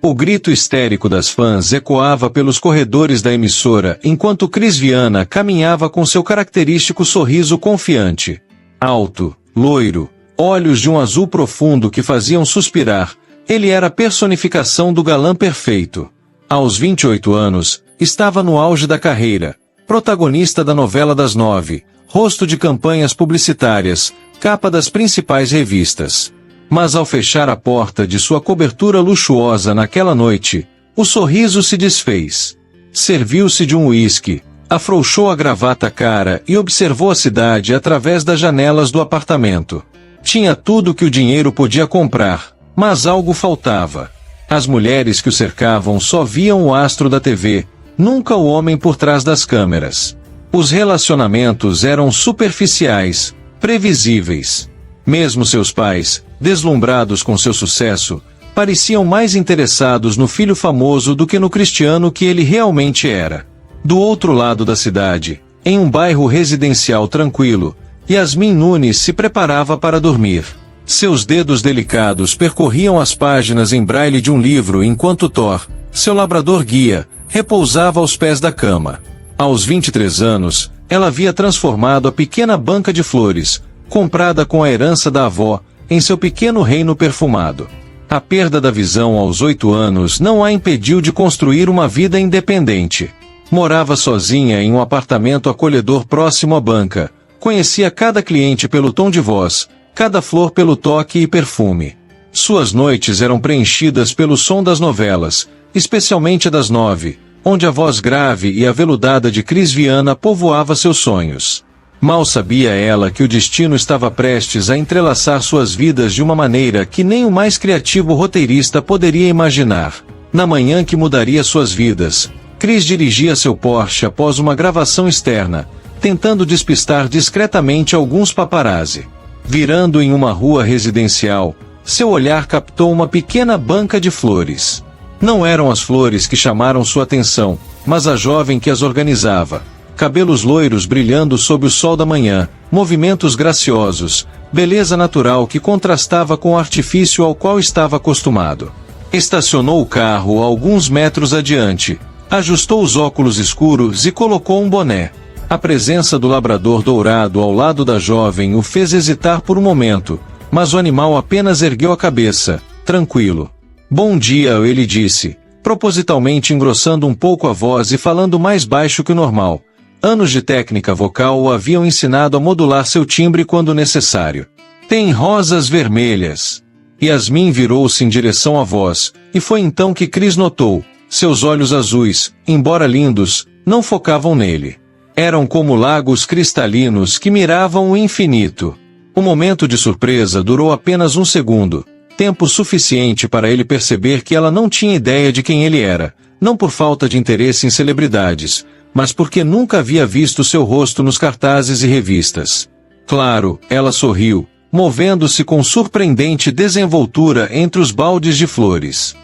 O grito histérico das fãs ecoava pelos corredores da emissora enquanto Cris Viana caminhava com seu característico sorriso confiante. Alto, loiro, olhos de um azul profundo que faziam suspirar, ele era a personificação do galã perfeito. Aos 28 anos, estava no auge da carreira, protagonista da novela das 9, rosto de campanhas publicitárias, capa das principais revistas. Mas ao fechar a porta de sua cobertura luxuosa naquela noite, o sorriso se desfez. Serviu-se de um uísque, afrouxou a gravata cara e observou a cidade através das janelas do apartamento. Tinha tudo que o dinheiro podia comprar, mas algo faltava. As mulheres que o cercavam só viam o astro da TV, nunca o homem por trás das câmeras. Os relacionamentos eram superficiais, previsíveis. Mesmo seus pais, deslumbrados com seu sucesso, pareciam mais interessados no filho famoso do que no Cristiano que ele realmente era. Do outro lado da cidade, em um bairro residencial tranquilo, Yasmin Nunes se preparava para dormir. Seus dedos delicados percorriam as páginas em braille de um livro enquanto Thor, seu labrador guia, repousava aos pés da cama. Aos 23 anos, ela havia transformado a pequena banca de flores, comprada com a herança da avó, em seu pequeno reino perfumado. A perda da visão aos 8 anos não a impediu de construir uma vida independente. Morava sozinha em um apartamento acolhedor próximo à banca, conhecia cada cliente pelo tom de voz, cada flor pelo toque e perfume. Suas noites eram preenchidas pelo som das novelas, especialmente das 9, onde a voz grave e aveludada de Cris Viana povoava seus sonhos. Mal sabia ela que o destino estava prestes a entrelaçar suas vidas de uma maneira que nem o mais criativo roteirista poderia imaginar. Na manhã que mudaria suas vidas, Cris dirigia seu Porsche após uma gravação externa, tentando despistar discretamente alguns paparazzi. Virando em uma rua residencial, seu olhar captou uma pequena banca de flores. Não eram as flores que chamaram sua atenção, mas a jovem que as organizava. Cabelos loiros brilhando sob o sol da manhã, movimentos graciosos, beleza natural que contrastava com o artifício ao qual estava acostumado. Estacionou o carro a alguns metros adiante, ajustou os óculos escuros e colocou um boné. A presença do labrador dourado ao lado da jovem o fez hesitar por um momento, mas o animal apenas ergueu a cabeça, tranquilo. "Bom dia", ele disse, propositalmente engrossando um pouco a voz e falando mais baixo que o normal. Anos de técnica vocal o haviam ensinado a modular seu timbre quando necessário. "Tem rosas vermelhas." Yasmin virou-se em direção à voz, e foi então que Cris notou. Seus olhos azuis, embora lindos, não focavam nele. Eram como lagos cristalinos que miravam o infinito. O momento de surpresa durou apenas um segundo, tempo suficiente para ele perceber que ela não tinha ideia de quem ele era, não por falta de interesse em celebridades, mas porque nunca havia visto seu rosto nos cartazes e revistas. Claro, ela sorriu, movendo-se com surpreendente desenvoltura entre os baldes de flores.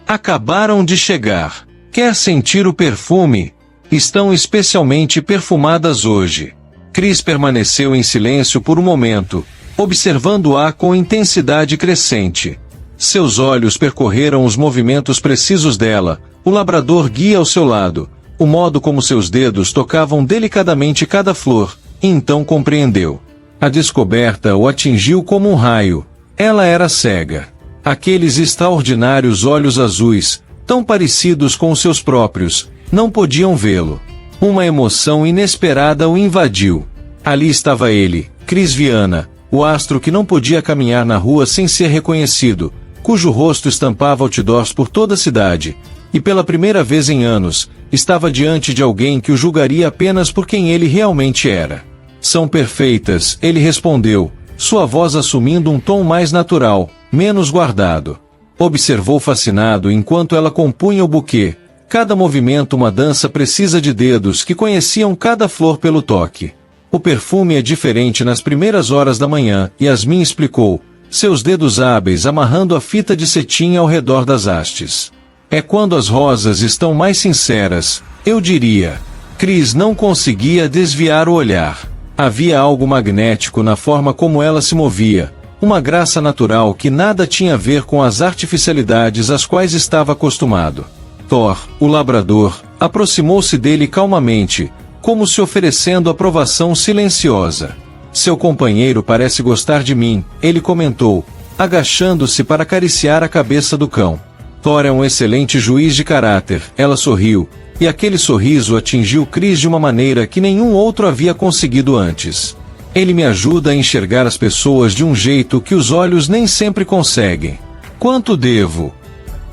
"Acabaram de chegar. Quer sentir o perfume? Estão especialmente perfumadas hoje." Cris permaneceu em silêncio por um momento, observando-a com intensidade crescente. Seus olhos percorreram os movimentos precisos dela, o labrador guia ao seu lado, o modo como seus dedos tocavam delicadamente cada flor, e então compreendeu. A descoberta o atingiu como um raio. Ela era cega. Aqueles extraordinários olhos azuis, tão parecidos com os seus próprios, não podiam vê-lo. Uma emoção inesperada o invadiu. Ali estava ele, Cris Viana, o astro que não podia caminhar na rua sem ser reconhecido, cujo rosto estampava outdoors por toda a cidade, e pela primeira vez em anos, estava diante de alguém que o julgaria apenas por quem ele realmente era. "São perfeitas", ele respondeu, sua voz assumindo um tom mais natural, menos guardado. Observou fascinado enquanto ela compunha o buquê. Cada movimento uma dança precisa de dedos que conheciam cada flor pelo toque. "O perfume é diferente nas primeiras horas da manhã", Yasmin explicou, seus dedos hábeis amarrando a fita de cetim ao redor das hastes. "É quando as rosas estão mais sinceras, eu diria." Cris não conseguia desviar o olhar. Havia algo magnético na forma como ela se movia, uma graça natural que nada tinha a ver com as artificialidades às quais estava acostumado. Thor, o labrador, aproximou-se dele calmamente, como se oferecendo aprovação silenciosa. Seu companheiro parece gostar de mim, ele comentou, agachando-se para acariciar a cabeça do cão. Thor é um excelente juiz de caráter, ela sorriu, e aquele sorriso atingiu Chris de uma maneira que nenhum outro havia conseguido antes. Ele me ajuda a enxergar as pessoas de um jeito que os olhos nem sempre conseguem. Quanto devo?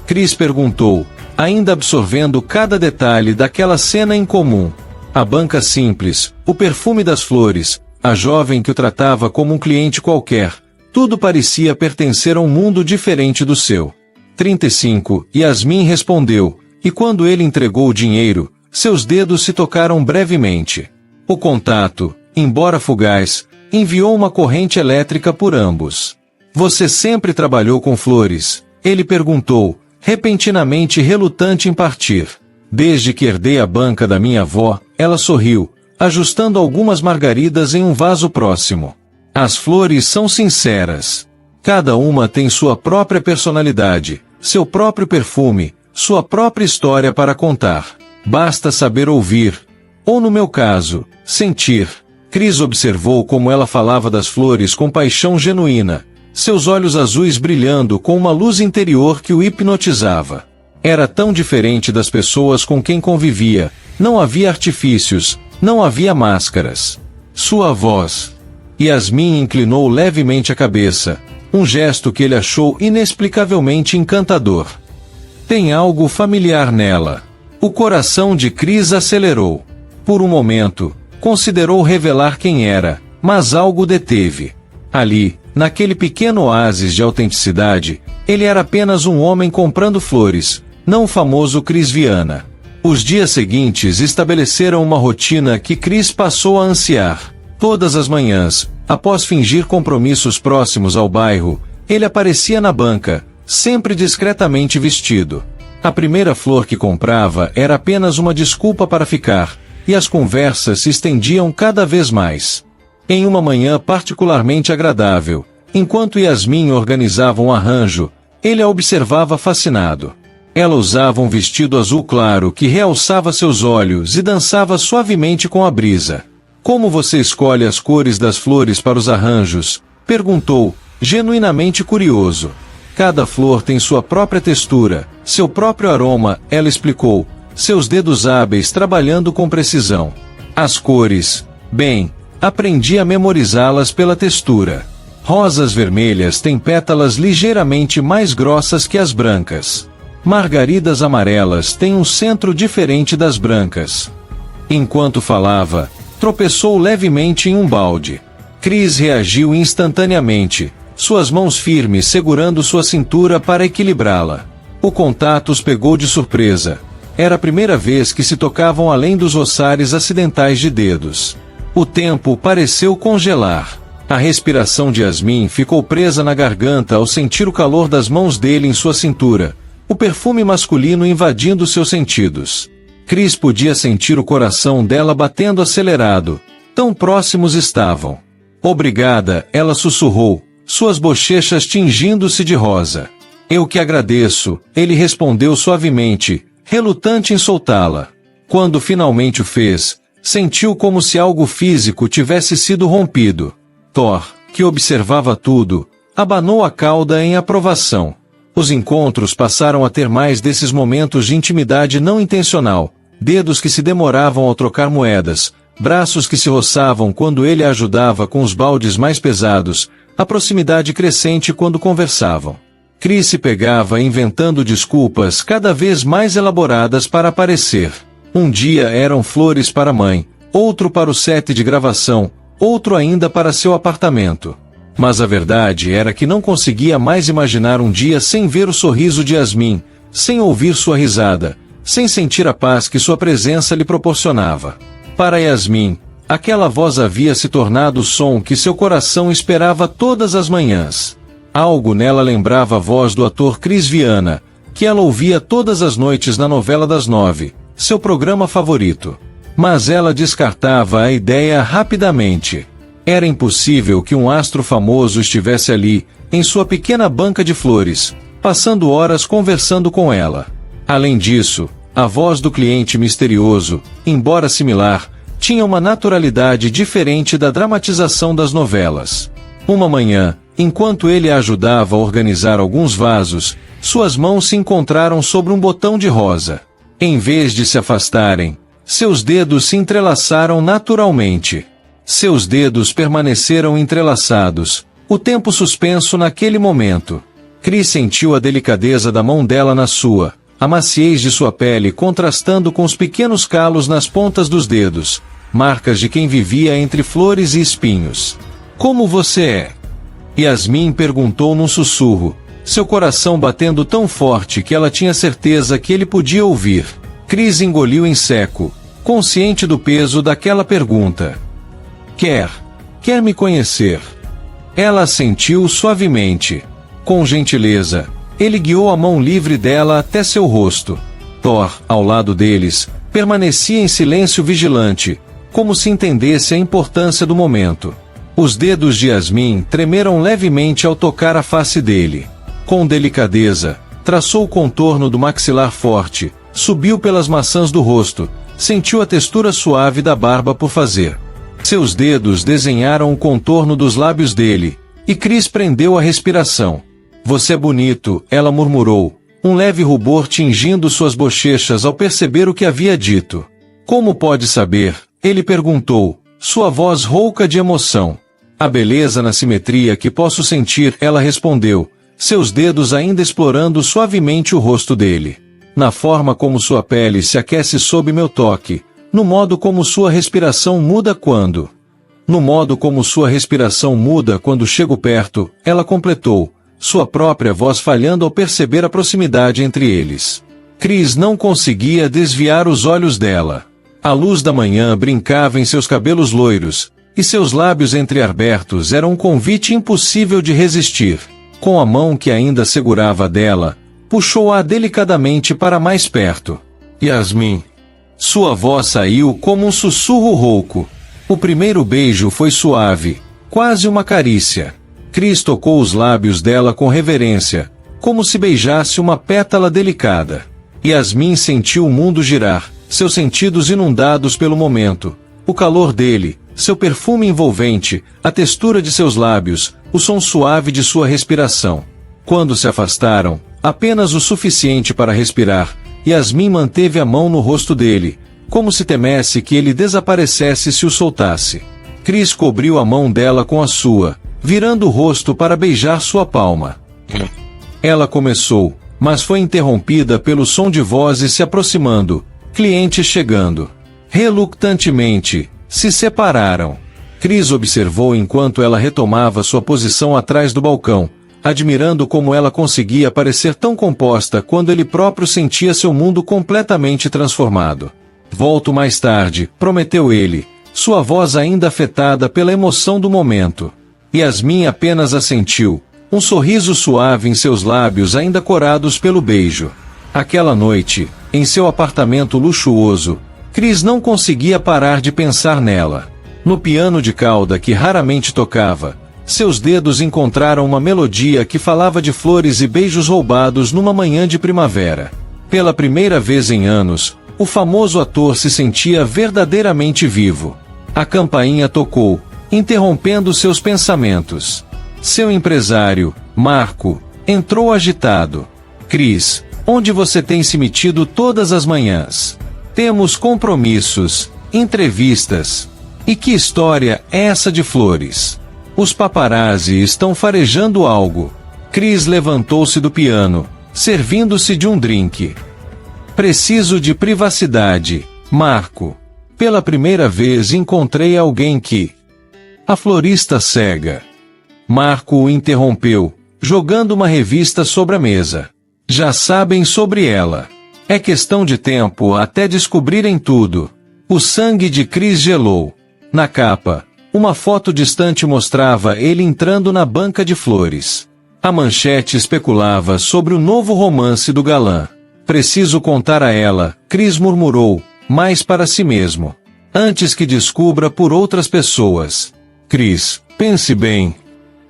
Chris perguntou, ainda absorvendo cada detalhe daquela cena incomum. A banca simples, o perfume das flores, a jovem que o tratava como um cliente qualquer, tudo parecia pertencer a um mundo diferente do seu. 35, Yasmin respondeu, e quando ele entregou o dinheiro, seus dedos se tocaram brevemente. O contato, embora fugaz, enviou uma corrente elétrica por ambos. Você sempre trabalhou com flores? Ele perguntou, repentinamente relutante em partir. Desde que herdei a banca da minha avó, ela sorriu, ajustando algumas margaridas em um vaso próximo. As flores são sinceras. Cada uma tem sua própria personalidade, seu próprio perfume, sua própria história para contar. Basta saber ouvir. Ou no meu caso, sentir. Chris observou como ela falava das flores com paixão genuína, seus olhos azuis brilhando com uma luz interior que o hipnotizava. Era tão diferente das pessoas com quem convivia, não havia artifícios, não havia máscaras. Sua voz. Yasmin inclinou levemente a cabeça, um gesto que ele achou inexplicavelmente encantador. Tem algo familiar nela. O coração de Chris acelerou. Por um momento, considerou revelar quem era, mas algo deteve. Ali, naquele pequeno oásis de autenticidade, ele era apenas um homem comprando flores, não o famoso Chris Viana. Os dias seguintes estabeleceram uma rotina que Chris passou a ansiar. Todas as manhãs, após fingir compromissos próximos ao bairro, ele aparecia na banca, sempre discretamente vestido. A primeira flor que comprava era apenas uma desculpa para ficar, e as conversas se estendiam cada vez mais. Em uma manhã particularmente agradável, enquanto Yasmin organizava um arranjo, ele a observava fascinado. Ela usava um vestido azul claro que realçava seus olhos e dançava suavemente com a brisa. Como você escolhe as cores das flores para os arranjos? Perguntou, genuinamente curioso. Cada flor tem sua própria textura, seu próprio aroma, ela explicou, seus dedos hábeis trabalhando com precisão. As cores, bem, aprendi a memorizá-las pela textura. Rosas vermelhas têm pétalas ligeiramente mais grossas que as brancas. Margaridas amarelas têm um centro diferente das brancas. Enquanto falava, tropeçou levemente em um balde. Chris reagiu instantaneamente, suas mãos firmes segurando sua cintura para equilibrá-la. O contato os pegou de surpresa. Era a primeira vez que se tocavam além dos roçares acidentais de dedos. O tempo pareceu congelar. A respiração de Yasmin ficou presa na garganta ao sentir o calor das mãos dele em sua cintura, o perfume masculino invadindo seus sentidos. Chris podia sentir o coração dela batendo acelerado. Tão próximos estavam. Obrigada, ela sussurrou, suas bochechas tingindo-se de rosa. Eu que agradeço, ele respondeu suavemente, relutante em soltá-la. Quando finalmente o fez, sentiu como se algo físico tivesse sido rompido. Thor, que observava tudo, abanou a cauda em aprovação. Os encontros passaram a ter mais desses momentos de intimidade não intencional, dedos que se demoravam ao trocar moedas, braços que se roçavam quando ele a ajudava com os baldes mais pesados, a proximidade crescente quando conversavam. Chris se pegava inventando desculpas cada vez mais elaboradas para aparecer. Um dia eram flores para a mãe, outro para o set de gravação, outro ainda para seu apartamento. Mas a verdade era que não conseguia mais imaginar um dia sem ver o sorriso de Yasmin, sem ouvir sua risada, sem sentir a paz que sua presença lhe proporcionava. Para Yasmin, aquela voz havia se tornado o som que seu coração esperava todas as manhãs. Algo nela lembrava a voz do ator Chris Viana, que ela ouvia todas as noites na novela das 9, seu programa favorito. Mas ela descartava a ideia rapidamente. Era impossível que um astro famoso estivesse ali, em sua pequena banca de flores, passando horas conversando com ela. Além disso, a voz do cliente misterioso, embora similar, tinha uma naturalidade diferente da dramatização das novelas. Uma manhã, enquanto ele a ajudava a organizar alguns vasos, suas mãos se encontraram sobre um botão de rosa. Em vez de se afastarem, seus dedos se entrelaçaram naturalmente. Seus dedos permaneceram entrelaçados, o tempo suspenso naquele momento. Chris sentiu a delicadeza da mão dela na sua, a maciez de sua pele contrastando com os pequenos calos nas pontas dos dedos, marcas de quem vivia entre flores e espinhos. Como você é? Yasmin perguntou num sussurro, seu coração batendo tão forte que ela tinha certeza que ele podia ouvir. Chris engoliu em seco, consciente do peso daquela pergunta. Quer me conhecer? Ela assentiu suavemente. Com gentileza, ele guiou a mão livre dela até seu rosto. Thor, ao lado deles, permanecia em silêncio vigilante, como se entendesse a importância do momento. Os dedos de Yasmin tremeram levemente ao tocar a face dele. Com delicadeza, traçou o contorno do maxilar forte, subiu pelas maçãs do rosto, sentiu a textura suave da barba por fazer. Seus dedos desenharam o contorno dos lábios dele, e Chris prendeu a respiração. Você é bonito, ela murmurou, um leve rubor tingindo suas bochechas ao perceber o que havia dito. Como pode saber? Ele perguntou, sua voz rouca de emoção. A beleza na simetria que posso sentir, ela respondeu, seus dedos ainda explorando suavemente o rosto dele. Na forma como sua pele se aquece sob meu toque, no modo como sua respiração muda quando... No modo como sua respiração muda quando chego perto, ela completou, sua própria voz falhando ao perceber a proximidade entre eles. Chris não conseguia desviar os olhos dela. A luz da manhã brincava em seus cabelos loiros, e seus lábios entreabertos eram um convite impossível de resistir. Com a mão que ainda segurava dela, puxou-a delicadamente para mais perto. Yasmin. Sua voz saiu como um sussurro rouco. O primeiro beijo foi suave, quase uma carícia. Chris tocou os lábios dela com reverência, como se beijasse uma pétala delicada. Yasmin sentiu o mundo girar, seus sentidos inundados pelo momento. O calor dele, seu perfume envolvente, a textura de seus lábios, o som suave de sua respiração. Quando se afastaram, apenas o suficiente para respirar, Yasmin manteve a mão no rosto dele, como se temesse que ele desaparecesse se o soltasse. Chris cobriu a mão dela com a sua, virando o rosto para beijar sua palma. Ela começou, mas foi interrompida pelo som de vozes se aproximando, clientes chegando. Relutantemente, se separaram. Chris observou enquanto ela retomava sua posição atrás do balcão, admirando como ela conseguia parecer tão composta quando ele próprio sentia seu mundo completamente transformado. Volto mais tarde, prometeu ele, sua voz ainda afetada pela emoção do momento. Yasmin apenas assentiu, um sorriso suave em seus lábios ainda corados pelo beijo. Aquela noite, em seu apartamento luxuoso, Chris não conseguia parar de pensar nela. No piano de cauda que raramente tocava, seus dedos encontraram uma melodia que falava de flores e beijos roubados numa manhã de primavera. Pela primeira vez em anos, o famoso ator se sentia verdadeiramente vivo. A campainha tocou, interrompendo seus pensamentos. Seu empresário, Marco, entrou agitado. Chris, onde você tem se metido todas as manhãs? Temos compromissos, entrevistas. E que história é essa de flores? Os paparazzi estão farejando algo. Chris levantou-se do piano, servindo-se de um drink. Preciso de privacidade, Marco. Pela primeira vez encontrei alguém que... A florista cega. Marco o interrompeu, jogando uma revista sobre a mesa. Já sabem sobre ela. É questão de tempo até descobrirem tudo. O sangue de Chris gelou. Na capa, uma foto distante mostrava ele entrando na banca de flores. A manchete especulava sobre o novo romance do galã. Preciso contar a ela, Chris murmurou, mais para si mesmo. Antes que descubra por outras pessoas. Cris, pense bem.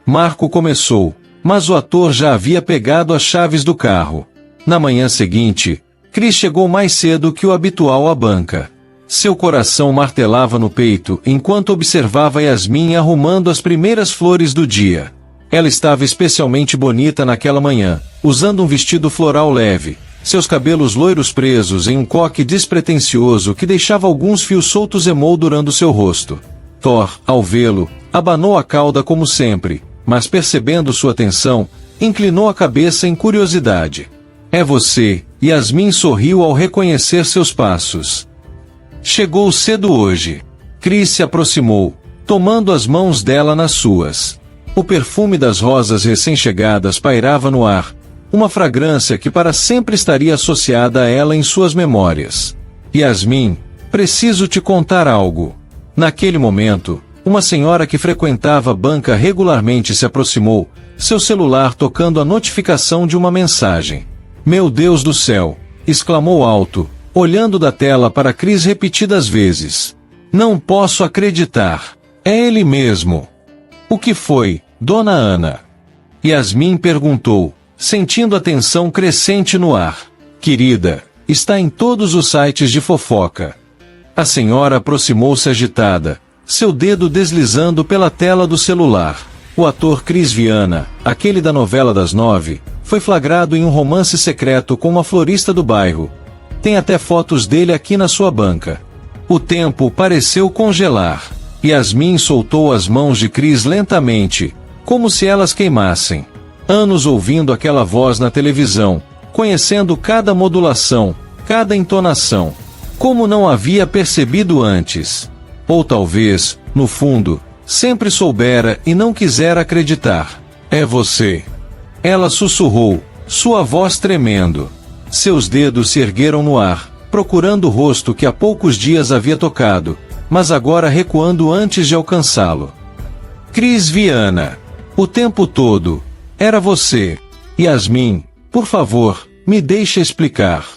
Marco começou, mas o ator já havia pegado as chaves do carro. Na manhã seguinte, Cris chegou mais cedo que o habitual à banca. Seu coração martelava no peito enquanto observava Yasmin arrumando as primeiras flores do dia. Ela estava especialmente bonita naquela manhã, usando um vestido floral leve, seus cabelos loiros presos em um coque despretensioso que deixava alguns fios soltos emoldurando seu rosto. Thor, ao vê-lo, abanou a cauda como sempre, mas percebendo sua atenção, inclinou a cabeça em curiosidade. É você, Yasmin sorriu ao reconhecer seus passos. Chegou cedo hoje. Cris se aproximou, tomando as mãos dela nas suas. O perfume das rosas recém-chegadas pairava no ar, uma fragrância que para sempre estaria associada a ela em suas memórias. Yasmin, preciso te contar algo. Naquele momento, uma senhora que frequentava a banca regularmente se aproximou, seu celular tocando a notificação de uma mensagem. Meu Deus do céu! Exclamou alto, olhando da tela para Cris repetidas vezes. Não posso acreditar! É ele mesmo! O que foi, Dona Ana? Yasmin perguntou, sentindo a tensão crescente no ar. Querida, está em todos os sites de fofoca. A senhora aproximou-se agitada, seu dedo deslizando pela tela do celular. O ator Cris Viana, aquele da novela das 9, foi flagrado em um romance secreto com uma florista do bairro. Tem até fotos dele aqui na sua banca. O tempo pareceu congelar. Yasmin soltou as mãos de Cris lentamente, como se elas queimassem. Anos ouvindo aquela voz na televisão, conhecendo cada modulação, cada entonação. Como não havia percebido antes? Ou talvez, no fundo, sempre soubera e não quisera acreditar. É você. Ela sussurrou, sua voz tremendo. Seus dedos se ergueram no ar, procurando o rosto que há poucos dias havia tocado, mas agora recuando antes de alcançá-lo. Cris Viana. O tempo todo. Era você. Yasmin, por favor, me deixe explicar.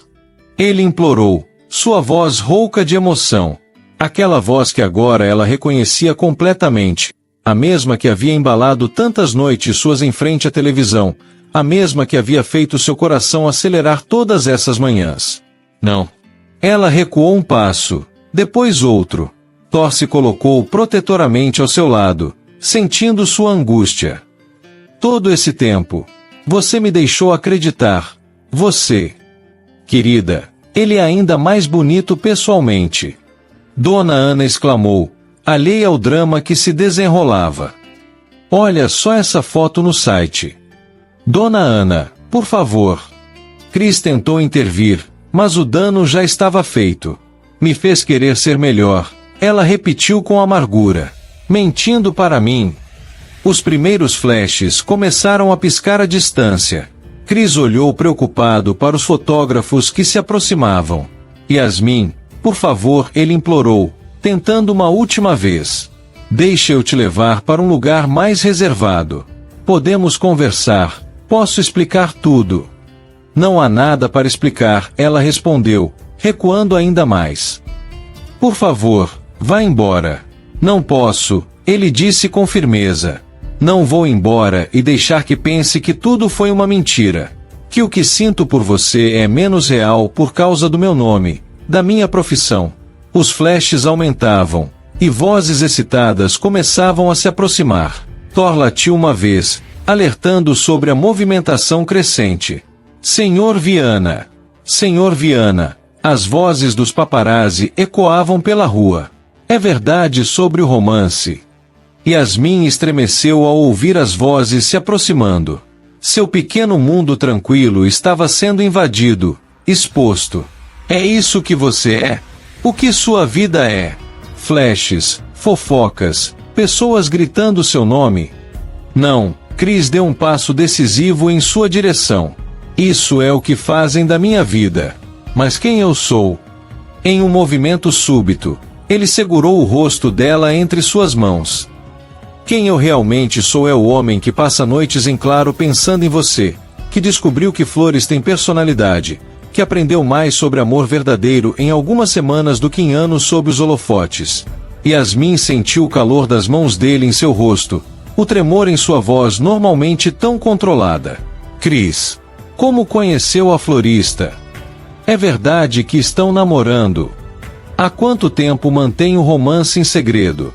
Ele implorou, sua voz rouca de emoção. Aquela voz que agora ela reconhecia completamente. A mesma que havia embalado tantas noites suas em frente à televisão. A mesma que havia feito seu coração acelerar todas essas manhãs. Não. Ela recuou um passo, depois outro. Thor se colocou protetoramente ao seu lado, sentindo sua angústia. Todo esse tempo, você me deixou acreditar. Você. Querida, ele é ainda mais bonito pessoalmente. Dona Ana exclamou, alheia ao drama que se desenrolava. Olha só essa foto no site. Dona Ana, por favor. Cris tentou intervir, mas o dano já estava feito. Me fez querer ser melhor, ela repetiu com amargura. Mentindo para mim. Os primeiros flashes começaram a piscar à distância. Cris olhou preocupado para os fotógrafos que se aproximavam. Yasmin, por favor, ele implorou, tentando uma última vez. Deixe eu te levar para um lugar mais reservado. Podemos conversar, posso explicar tudo. Não há nada para explicar, ela respondeu, recuando ainda mais. Por favor, vá embora. Não posso, ele disse com firmeza. Não vou embora e deixar que pense que tudo foi uma mentira. Que o que sinto por você é menos real por causa do meu nome, da minha profissão. Os flashes aumentavam, e vozes excitadas começavam a se aproximar. Thor latiu uma vez, alertando sobre a movimentação crescente. Senhor Viana! Senhor Viana! As vozes dos paparazzi ecoavam pela rua. É verdade sobre o romance. Yasmin estremeceu ao ouvir as vozes se aproximando. Seu pequeno mundo tranquilo estava sendo invadido, exposto. É isso que você é? O que sua vida é? Flashes, fofocas, pessoas gritando seu nome? Não, Cris deu um passo decisivo em sua direção. Isso é o que fazem da minha vida. Mas quem eu sou? Em um movimento súbito, ele segurou o rosto dela entre suas mãos. Quem eu realmente sou é o homem que passa noites em claro pensando em você, que descobriu que flores têm personalidade, que aprendeu mais sobre amor verdadeiro em algumas semanas do que em anos sob os holofotes. Yasmin sentiu o calor das mãos dele em seu rosto, o tremor em sua voz normalmente tão controlada. Cris, como conheceu a florista? É verdade que estão namorando? Há quanto tempo mantém o romance em segredo?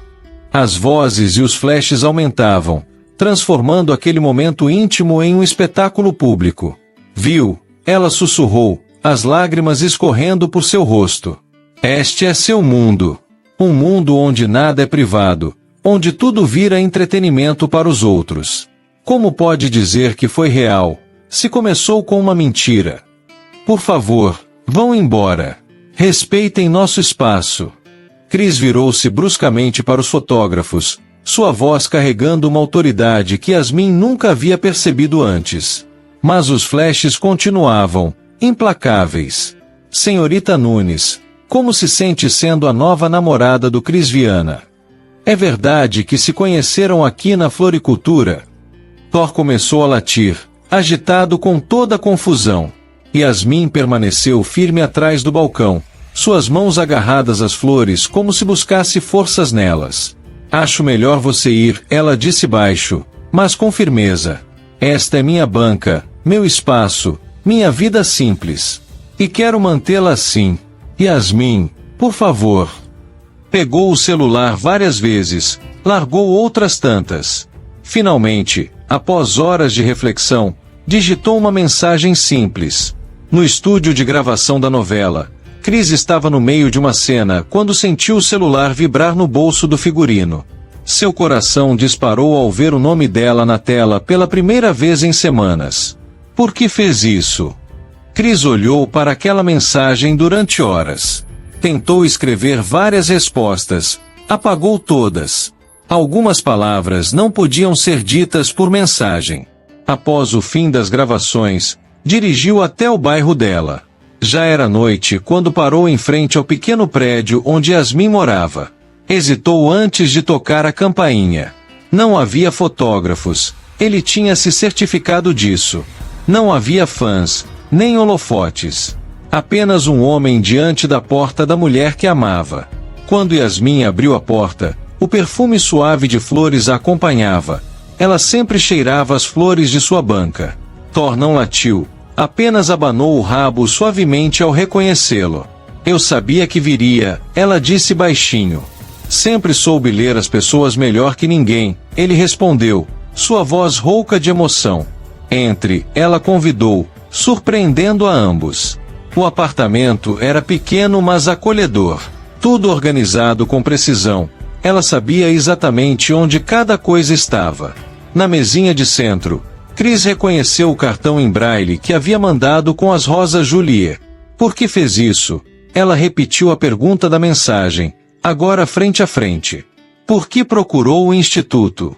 As vozes e os flashes aumentavam, transformando aquele momento íntimo em um espetáculo público. Viu? Ela sussurrou, as lágrimas escorrendo por seu rosto. Este é seu mundo. Um mundo onde nada é privado, onde tudo vira entretenimento para os outros. Como pode dizer que foi real, se começou com uma mentira? Por favor, vão embora. Respeitem nosso espaço. Cris virou-se bruscamente para os fotógrafos, sua voz carregando uma autoridade que Yasmin nunca havia percebido antes. Mas os flashes continuavam, implacáveis. Senhorita Nunes, como se sente sendo a nova namorada do Cris Viana? É verdade que se conheceram aqui na floricultura? Thor começou a latir, agitado com toda a confusão. Yasmin permaneceu firme atrás do balcão, suas mãos agarradas às flores como se buscasse forças nelas. Acho melhor você ir, ela disse baixo, mas com firmeza. Esta é minha banca, meu espaço, minha vida simples. E quero mantê-la assim. Yasmin, por favor. Pegou o celular várias vezes, largou outras tantas. Finalmente, após horas de reflexão, digitou uma mensagem simples. No estúdio de gravação da novela, Cris estava no meio de uma cena quando sentiu o celular vibrar no bolso do figurino. Seu coração disparou ao ver o nome dela na tela pela primeira vez em semanas. Por que fez isso? Cris olhou para aquela mensagem durante horas. Tentou escrever várias respostas, apagou todas. Algumas palavras não podiam ser ditas por mensagem. Após o fim das gravações, dirigiu até o bairro dela. Já era noite quando parou em frente ao pequeno prédio onde Yasmin morava. Hesitou antes de tocar a campainha. Não havia fotógrafos, ele tinha se certificado disso. Não havia fãs, nem holofotes. Apenas um homem diante da porta da mulher que amava. Quando Yasmin abriu a porta, o perfume suave de flores a acompanhava. Ela sempre cheirava as flores de sua banca. Thor não latiu, apenas abanou o rabo suavemente ao reconhecê-lo. Eu sabia que viria, ela disse baixinho. Sempre soube ler as pessoas melhor que ninguém, ele respondeu, sua voz rouca de emoção. Entre, ela convidou, surpreendendo a ambos. O apartamento era pequeno mas acolhedor. Tudo organizado com precisão. Ela sabia exatamente onde cada coisa estava. Na mesinha de centro, Cris reconheceu o cartão em braille que havia mandado com as rosas Juliet. Por que fez isso? Ela repetiu a pergunta da mensagem, agora frente a frente. Por que procurou o instituto?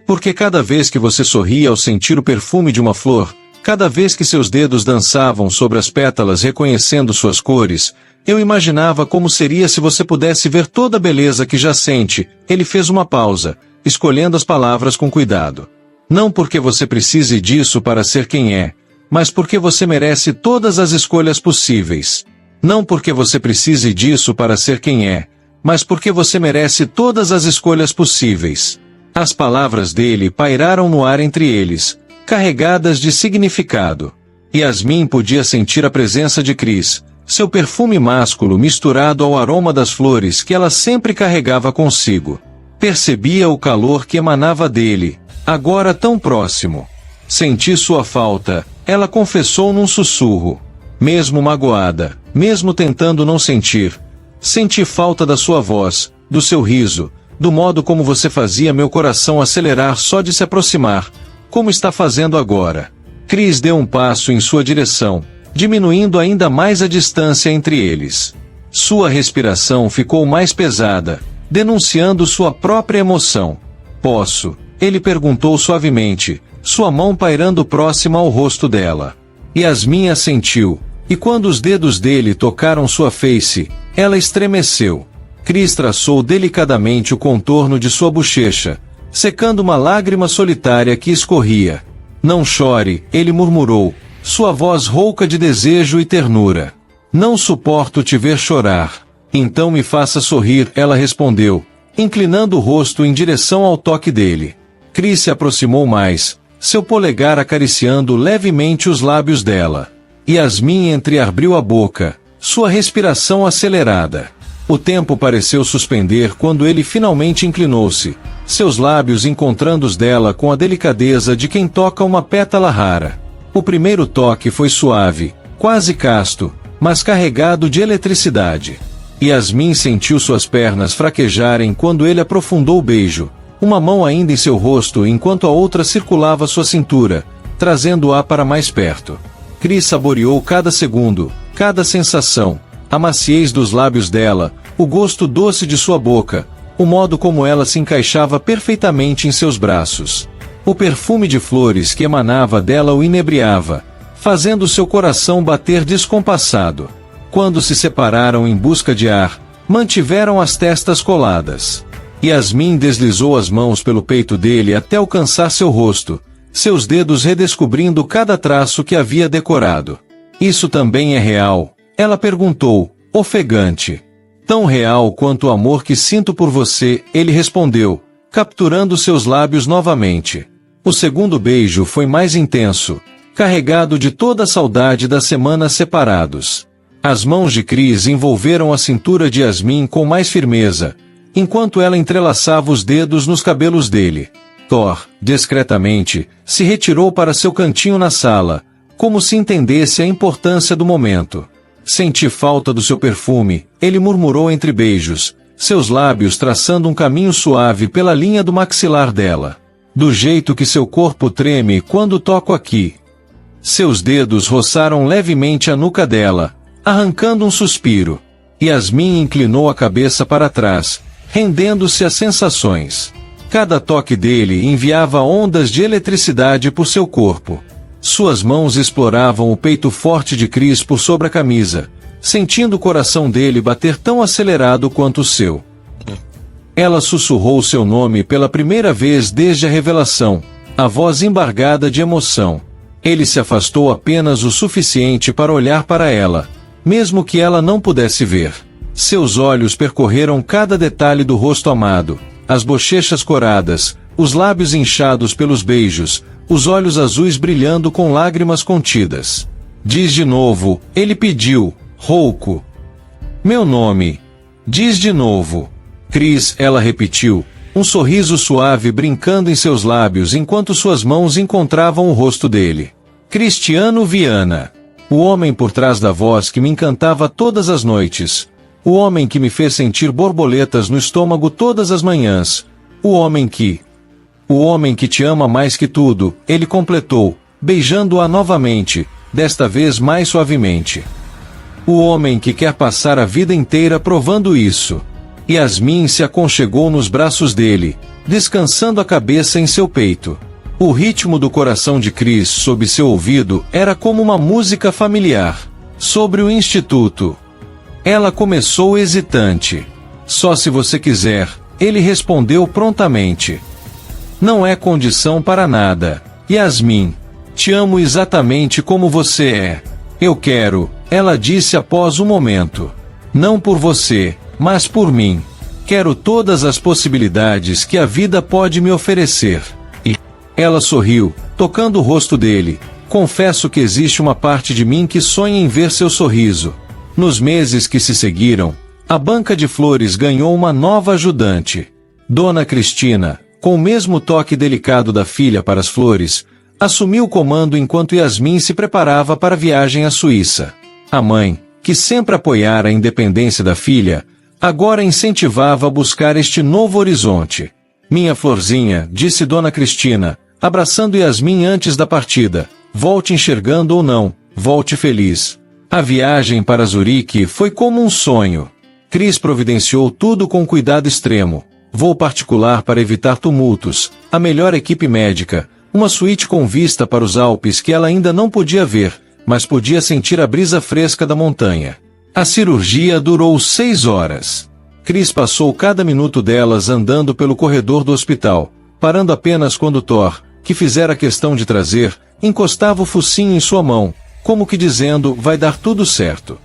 Porque cada vez que você sorria ao sentir o perfume de uma flor, cada vez que seus dedos dançavam sobre as pétalas reconhecendo suas cores, eu imaginava como seria se você pudesse ver toda a beleza que já sente. Ele fez uma pausa, escolhendo as palavras com cuidado. Não porque você precise disso para ser quem é, mas porque você merece todas as escolhas possíveis. Não porque você precise disso para ser quem é, mas porque você merece todas as escolhas possíveis. As palavras dele pairaram no ar entre eles, carregadas de significado. Yasmin podia sentir a presença de Cris, seu perfume másculo misturado ao aroma das flores que ela sempre carregava consigo. Percebia o calor que emanava dele, agora tão próximo. Senti sua falta, ela confessou num sussurro. Mesmo magoada, mesmo tentando não sentir, senti falta da sua voz, do seu riso, do modo como você fazia meu coração acelerar só de se aproximar, como está fazendo agora. Cris deu um passo em sua direção, diminuindo ainda mais a distância entre eles. Sua respiração ficou mais pesada, denunciando sua própria emoção. Posso? Ele perguntou suavemente, sua mão pairando próxima ao rosto dela. Yasmin assentiu, e quando os dedos dele tocaram sua face, ela estremeceu. Cris traçou delicadamente o contorno de sua bochecha, secando uma lágrima solitária que escorria. Não chore, ele murmurou, sua voz rouca de desejo e ternura. Não suporto te ver chorar. Então me faça sorrir, ela respondeu, inclinando o rosto em direção ao toque dele. Chris se aproximou mais, seu polegar acariciando levemente os lábios dela. Yasmin entreabriu a boca, sua respiração acelerada. O tempo pareceu suspender quando ele finalmente inclinou-se, seus lábios encontrando os dela com a delicadeza de quem toca uma pétala rara. O primeiro toque foi suave, quase casto, mas carregado de eletricidade. Yasmin sentiu suas pernas fraquejarem quando ele aprofundou o beijo, uma mão ainda em seu rosto enquanto a outra circulava sua cintura, trazendo-a para mais perto. Chris saboreou cada segundo, cada sensação, a maciez dos lábios dela, o gosto doce de sua boca, o modo como ela se encaixava perfeitamente em seus braços. O perfume de flores que emanava dela o inebriava, fazendo seu coração bater descompassado. Quando se separaram em busca de ar, mantiveram as testas coladas. Yasmin deslizou as mãos pelo peito dele até alcançar seu rosto, seus dedos redescobrindo cada traço que havia decorado. Isso também é real? Ela perguntou, ofegante. Tão real quanto o amor que sinto por você, ele respondeu, capturando seus lábios novamente. O segundo beijo foi mais intenso, carregado de toda a saudade das semanas separados. As mãos de Chris envolveram a cintura de Yasmin com mais firmeza, enquanto ela entrelaçava os dedos nos cabelos dele. Thor, discretamente, se retirou para seu cantinho na sala, como se entendesse a importância do momento. Senti falta do seu perfume, ele murmurou entre beijos, seus lábios traçando um caminho suave pela linha do maxilar dela. Do jeito que seu corpo treme quando toco aqui. Seus dedos roçaram levemente a nuca dela, arrancando um suspiro. Yasmin inclinou a cabeça para trás, rendendo-se às sensações. Cada toque dele enviava ondas de eletricidade por seu corpo. Suas mãos exploravam o peito forte de Chris por sobre a camisa, sentindo o coração dele bater tão acelerado quanto o seu. Ela sussurrou seu nome pela primeira vez desde a revelação, a voz embargada de emoção. Ele se afastou apenas o suficiente para olhar para ela, mesmo que ela não pudesse ver. Seus olhos percorreram cada detalhe do rosto amado, as bochechas coradas, os lábios inchados pelos beijos, os olhos azuis brilhando com lágrimas contidas. Diz de novo, ele pediu, rouco. Meu nome. Diz de novo. Chris, ela repetiu, um sorriso suave brincando em seus lábios enquanto suas mãos encontravam o rosto dele. Cristiano Viana. O homem por trás da voz que me encantava todas as noites. O homem que me fez sentir borboletas no estômago todas as manhãs. O homem que te ama mais que tudo, ele completou, beijando-a novamente, desta vez mais suavemente. O homem que quer passar a vida inteira provando isso. Yasmin se aconchegou nos braços dele, descansando a cabeça em seu peito. O ritmo do coração de Chris sob seu ouvido era como uma música familiar. Sobre o instituto. Ela começou hesitante. Só se você quiser, ele respondeu prontamente. Não é condição para nada. Yasmin, te amo exatamente como você é. Eu quero, ela disse após um momento. Não por você, mas por mim. Quero todas as possibilidades que a vida pode me oferecer. E ela sorriu, tocando o rosto dele. Confesso que existe uma parte de mim que sonha em ver seu sorriso. Nos meses que se seguiram, a banca de flores ganhou uma nova ajudante. Dona Cristina, com o mesmo toque delicado da filha para as flores, assumiu o comando enquanto Yasmin se preparava para a viagem à Suíça. A mãe, que sempre apoiara a independência da filha, agora incentivava a buscar este novo horizonte. Minha florzinha, disse Dona Cristina, abraçando Yasmin antes da partida, volte enxergando ou não, volte feliz. A viagem para Zurique foi como um sonho. Chris providenciou tudo com cuidado extremo. Voo particular para evitar tumultos, a melhor equipe médica, uma suíte com vista para os Alpes que ela ainda não podia ver, mas podia sentir a brisa fresca da montanha. A cirurgia durou 6 horas. Chris passou cada minuto delas andando pelo corredor do hospital, parando apenas quando Thor, que fizera questão de trazer, encostava o focinho em sua mão, como que dizendo, vai dar tudo certo.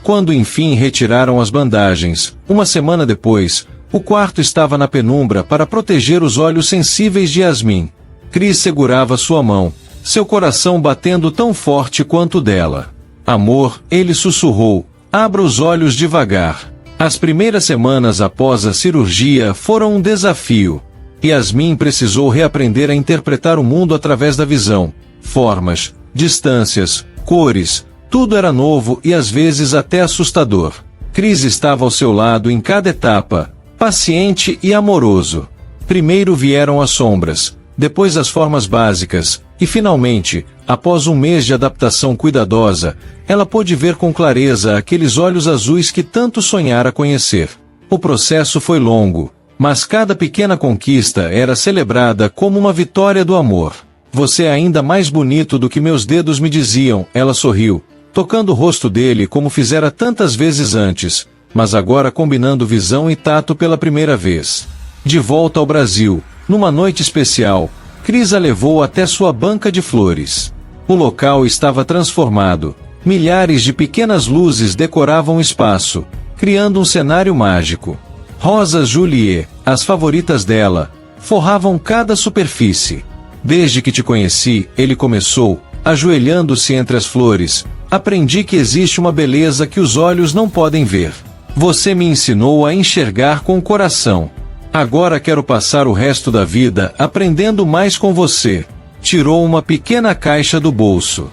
Quando enfim retiraram as bandagens, uma semana depois, o quarto estava na penumbra para proteger os olhos sensíveis de Yasmin. Chris segurava sua mão, seu coração batendo tão forte quanto o dela. Amor, ele sussurrou, abra os olhos devagar. As primeiras semanas após a cirurgia foram um desafio. Yasmin precisou reaprender a interpretar o mundo através da visão. Formas, distâncias, cores, tudo era novo e às vezes até assustador. Chris estava ao seu lado em cada etapa, paciente e amoroso. Primeiro vieram as sombras, depois as formas básicas, e finalmente, após um mês de adaptação cuidadosa, ela pôde ver com clareza aqueles olhos azuis que tanto sonhara conhecer. O processo foi longo, mas cada pequena conquista era celebrada como uma vitória do amor. Você é ainda mais bonito do que meus dedos me diziam, ela sorriu, tocando o rosto dele como fizera tantas vezes antes, mas agora combinando visão e tato pela primeira vez. De volta ao Brasil, numa noite especial, Chris a levou até sua banca de flores. O local estava transformado. Milhares de pequenas luzes decoravam o espaço, criando um cenário mágico. Rosas Juliet, as favoritas dela, forravam cada superfície. Desde que te conheci, ele começou, ajoelhando-se entre as flores, aprendi que existe uma beleza que os olhos não podem ver. Você me ensinou a enxergar com o coração. Agora quero passar o resto da vida aprendendo mais com você. Tirou uma pequena caixa do bolso.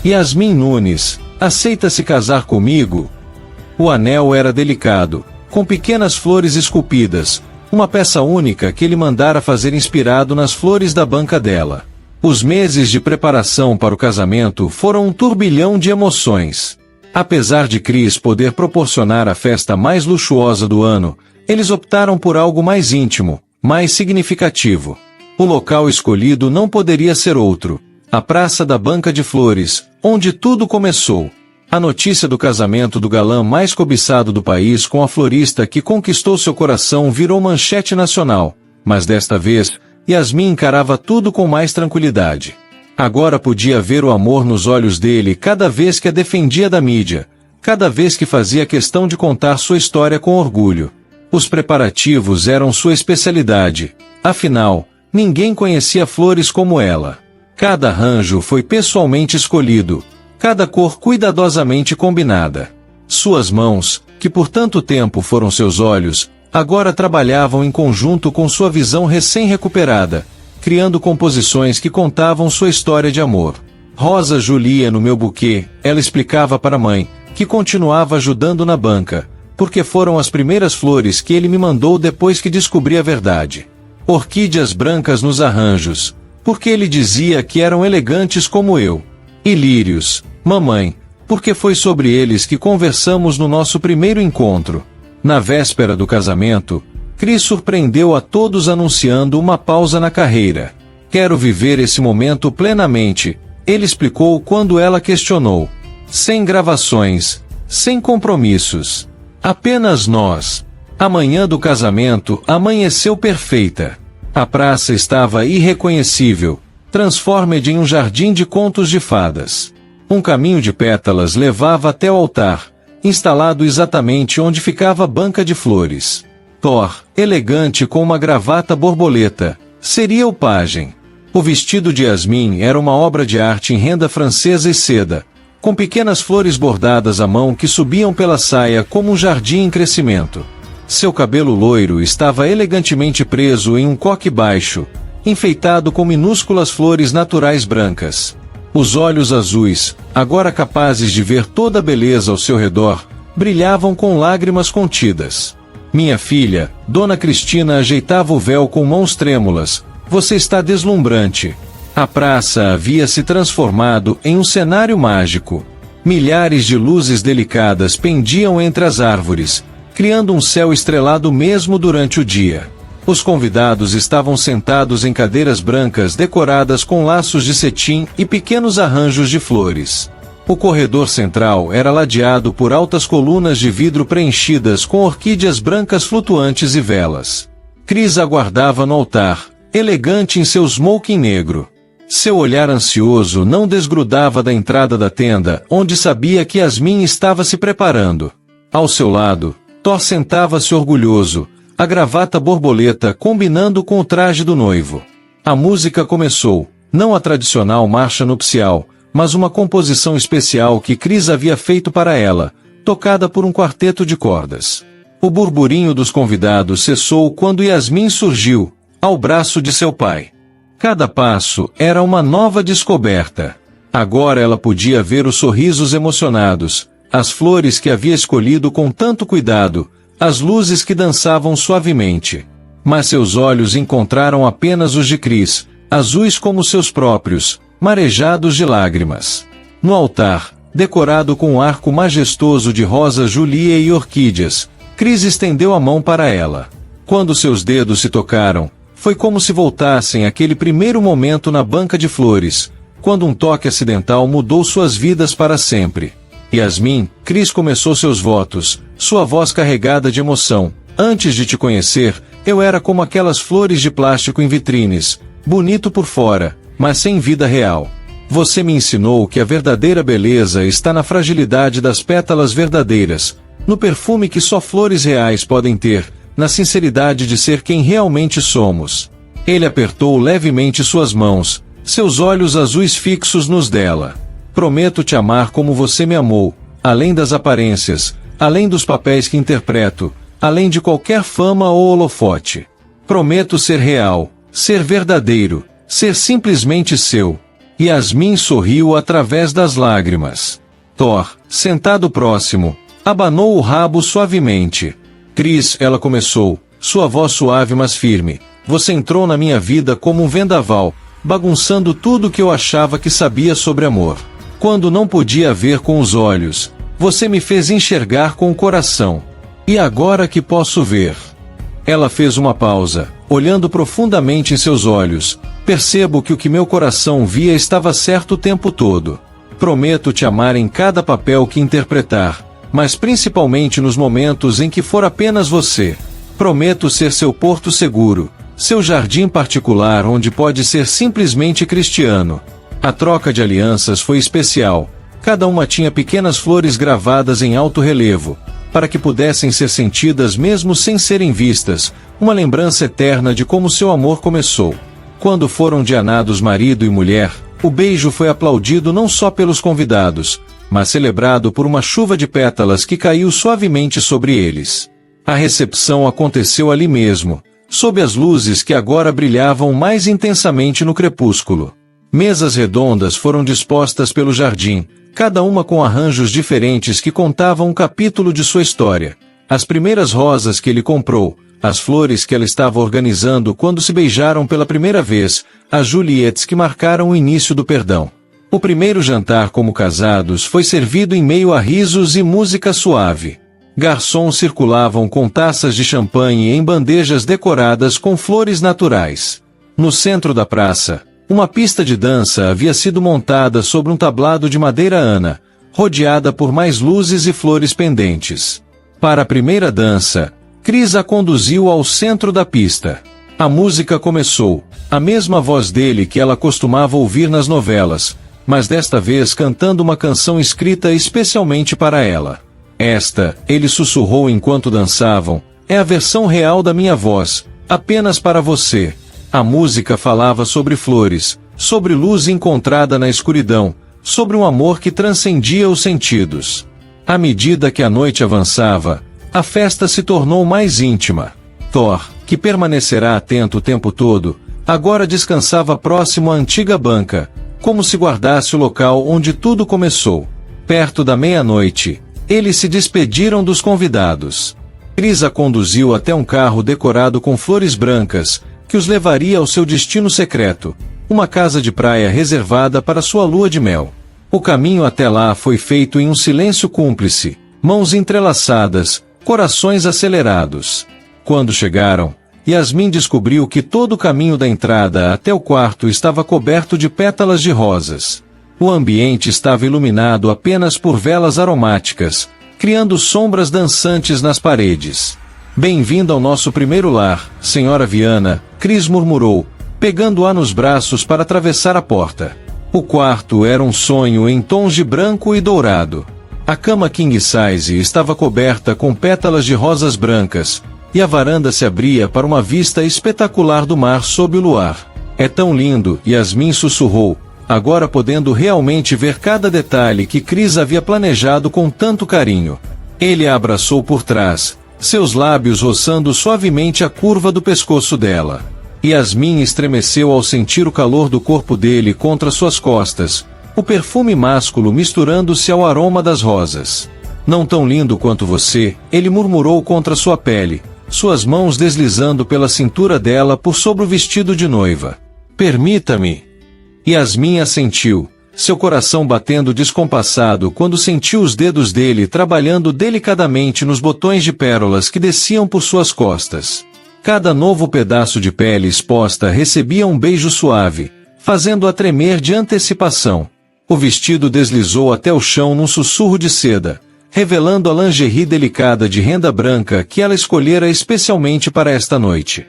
Yasmin Nunes, aceita se casar comigo? O anel era delicado, com pequenas flores esculpidas, uma peça única que ele mandara fazer inspirado nas flores da banca dela. Os meses de preparação para o casamento foram um turbilhão de emoções. Apesar de Chris poder proporcionar a festa mais luxuosa do ano, eles optaram por algo mais íntimo, mais significativo. O local escolhido não poderia ser outro: a Praça da Banca de Flores, onde tudo começou. A notícia do casamento do galã mais cobiçado do país com a florista que conquistou seu coração virou manchete nacional, mas desta vez, Yasmin encarava tudo com mais tranquilidade. Agora podia ver o amor nos olhos dele cada vez que a defendia da mídia, cada vez que fazia questão de contar sua história com orgulho. Os preparativos eram sua especialidade, afinal, ninguém conhecia flores como ela. Cada arranjo foi pessoalmente escolhido, cada cor cuidadosamente combinada. Suas mãos, que por tanto tempo foram seus olhos, agora trabalhavam em conjunto com sua visão recém-recuperada, criando composições que contavam sua história de amor. Rosa Julia no meu buquê, ela explicava para a mãe, que continuava ajudando na banca, porque foram as primeiras flores que ele me mandou depois que descobri a verdade. Orquídeas brancas nos arranjos, porque ele dizia que eram elegantes como eu. E lírios, mamãe, porque foi sobre eles que conversamos no nosso primeiro encontro. Na véspera do casamento, Chris surpreendeu a todos anunciando uma pausa na carreira. Quero viver esse momento plenamente, ele explicou quando ela questionou. Sem gravações, sem compromissos. Apenas nós. A manhã do casamento amanheceu perfeita. A praça estava irreconhecível, transformada em um jardim de contos de fadas. Um caminho de pétalas levava até o altar, instalado exatamente onde ficava a banca de flores. Thor, elegante com uma gravata borboleta, seria o pajem. O vestido de Yasmin era uma obra de arte em renda francesa e seda, com pequenas flores bordadas à mão que subiam pela saia como um jardim em crescimento. Seu cabelo loiro estava elegantemente preso em um coque baixo, enfeitado com minúsculas flores naturais brancas. Os olhos azuis, agora capazes de ver toda a beleza ao seu redor, brilhavam com lágrimas contidas. Minha filha, Dona Cristina ajeitava o véu com mãos trêmulas. Você está deslumbrante. A praça havia se transformado em um cenário mágico. Milhares de luzes delicadas pendiam entre as árvores, criando um céu estrelado mesmo durante o dia. Os convidados estavam sentados em cadeiras brancas decoradas com laços de cetim e pequenos arranjos de flores. O corredor central era ladeado por altas colunas de vidro preenchidas com orquídeas brancas flutuantes e velas. Chris aguardava no altar, elegante em seu smoking negro. Seu olhar ansioso não desgrudava da entrada da tenda, onde sabia que Yasmin estava se preparando. Ao seu lado, Thor sentava-se orgulhoso, a gravata borboleta combinando com o traje do noivo. A música começou, não a tradicional marcha nupcial, mas uma composição especial que Chris havia feito para ela, tocada por um quarteto de cordas. O burburinho dos convidados cessou quando Yasmin surgiu, ao braço de seu pai. Cada passo era uma nova descoberta. Agora ela podia ver os sorrisos emocionados, as flores que havia escolhido com tanto cuidado, as luzes que dançavam suavemente. Mas seus olhos encontraram apenas os de Chris, azuis como seus próprios, marejados de lágrimas. No altar, decorado com um arco majestoso de rosa julia e orquídeas, Chris estendeu a mão para ela. Quando seus dedos se tocaram, foi como se voltassem àquele primeiro momento na banca de flores, quando um toque acidental mudou suas vidas para sempre. Yasmin, Chris começou seus votos, sua voz carregada de emoção. Antes de te conhecer, eu era como aquelas flores de plástico em vitrines, bonito por fora, mas sem vida real. Você me ensinou que a verdadeira beleza está na fragilidade das pétalas verdadeiras, no perfume que só flores reais podem ter, na sinceridade de ser quem realmente somos. Ele apertou levemente suas mãos, seus olhos azuis fixos nos dela. Prometo te amar como você me amou, além das aparências, além dos papéis que interpreto, além de qualquer fama ou holofote. Prometo ser real, ser verdadeiro, ser simplesmente seu. Yasmin sorriu através das lágrimas. Thor, sentado próximo, abanou o rabo suavemente. Chris, ela começou, sua voz suave mas firme. Você entrou na minha vida como um vendaval, bagunçando tudo que eu achava que sabia sobre amor. Quando não podia ver com os olhos, você me fez enxergar com o coração. E agora que posso ver? Ela fez uma pausa, olhando profundamente em seus olhos. Percebo que o que meu coração via estava certo o tempo todo. Prometo te amar em cada papel que interpretar, mas principalmente nos momentos em que for apenas você. Prometo ser seu porto seguro, seu jardim particular onde pode ser simplesmente cristiano. A troca de alianças foi especial. Cada uma tinha pequenas flores gravadas em alto relevo, para que pudessem ser sentidas mesmo sem serem vistas, uma lembrança eterna de como seu amor começou. Quando foram dianados marido e mulher, o beijo foi aplaudido não só pelos convidados, mas celebrado por uma chuva de pétalas que caiu suavemente sobre eles. A recepção aconteceu ali mesmo, sob as luzes que agora brilhavam mais intensamente no crepúsculo. Mesas redondas foram dispostas pelo jardim, cada uma com arranjos diferentes que contavam um capítulo de sua história. As primeiras rosas que ele comprou, as flores que ela estava organizando quando se beijaram pela primeira vez, as Juliettes que marcaram o início do perdão. O primeiro jantar como casados foi servido em meio a risos e música suave. Garçons circulavam com taças de champanhe em bandejas decoradas com flores naturais. No centro da praça, uma pista de dança havia sido montada sobre um tablado de madeira ana, rodeada por mais luzes e flores pendentes. Para a primeira dança, Chris a conduziu ao centro da pista. A música começou, a mesma voz dele que ela costumava ouvir nas novelas, mas desta vez cantando uma canção escrita especialmente para ela. Esta, ele sussurrou enquanto dançavam, é a versão real da minha voz, apenas para você. A música falava sobre flores, sobre luz encontrada na escuridão, sobre um amor que transcendia os sentidos. À medida que a noite avançava, a festa se tornou mais íntima. Thor, que permanecerá atento o tempo todo, agora descansava próximo à antiga banca, como se guardasse o local onde tudo começou. Perto da meia-noite, eles se despediram dos convidados. Chris a conduziu até um carro decorado com flores brancas, que os levaria ao seu destino secreto, uma casa de praia reservada para sua lua de mel. O caminho até lá foi feito em um silêncio cúmplice, mãos entrelaçadas, corações acelerados. Quando chegaram, Yasmin descobriu que todo o caminho da entrada até o quarto estava coberto de pétalas de rosas. O ambiente estava iluminado apenas por velas aromáticas, criando sombras dançantes nas paredes. Bem-vinda ao nosso primeiro lar, Senhora Viana, Chris murmurou, pegando-a nos braços para atravessar a porta. O quarto era um sonho em tons de branco e dourado. A cama king size estava coberta com pétalas de rosas brancas, e a varanda se abria para uma vista espetacular do mar sob o luar. É tão lindo, Yasmin sussurrou, agora podendo realmente ver cada detalhe que Chris havia planejado com tanto carinho. Ele a abraçou por trás, seus lábios roçando suavemente a curva do pescoço dela. Yasmin estremeceu ao sentir o calor do corpo dele contra suas costas, o perfume másculo misturando-se ao aroma das rosas. Não tão lindo quanto você, ele murmurou contra sua pele, suas mãos deslizando pela cintura dela por sobre o vestido de noiva. Permita-me. Yasmin assentiu, seu coração batendo descompassado quando sentiu os dedos dele trabalhando delicadamente nos botões de pérolas que desciam por suas costas. Cada novo pedaço de pele exposta recebia um beijo suave, fazendo-a tremer de antecipação. O vestido deslizou até o chão num sussurro de seda, revelando a lingerie delicada de renda branca que ela escolhera especialmente para esta noite.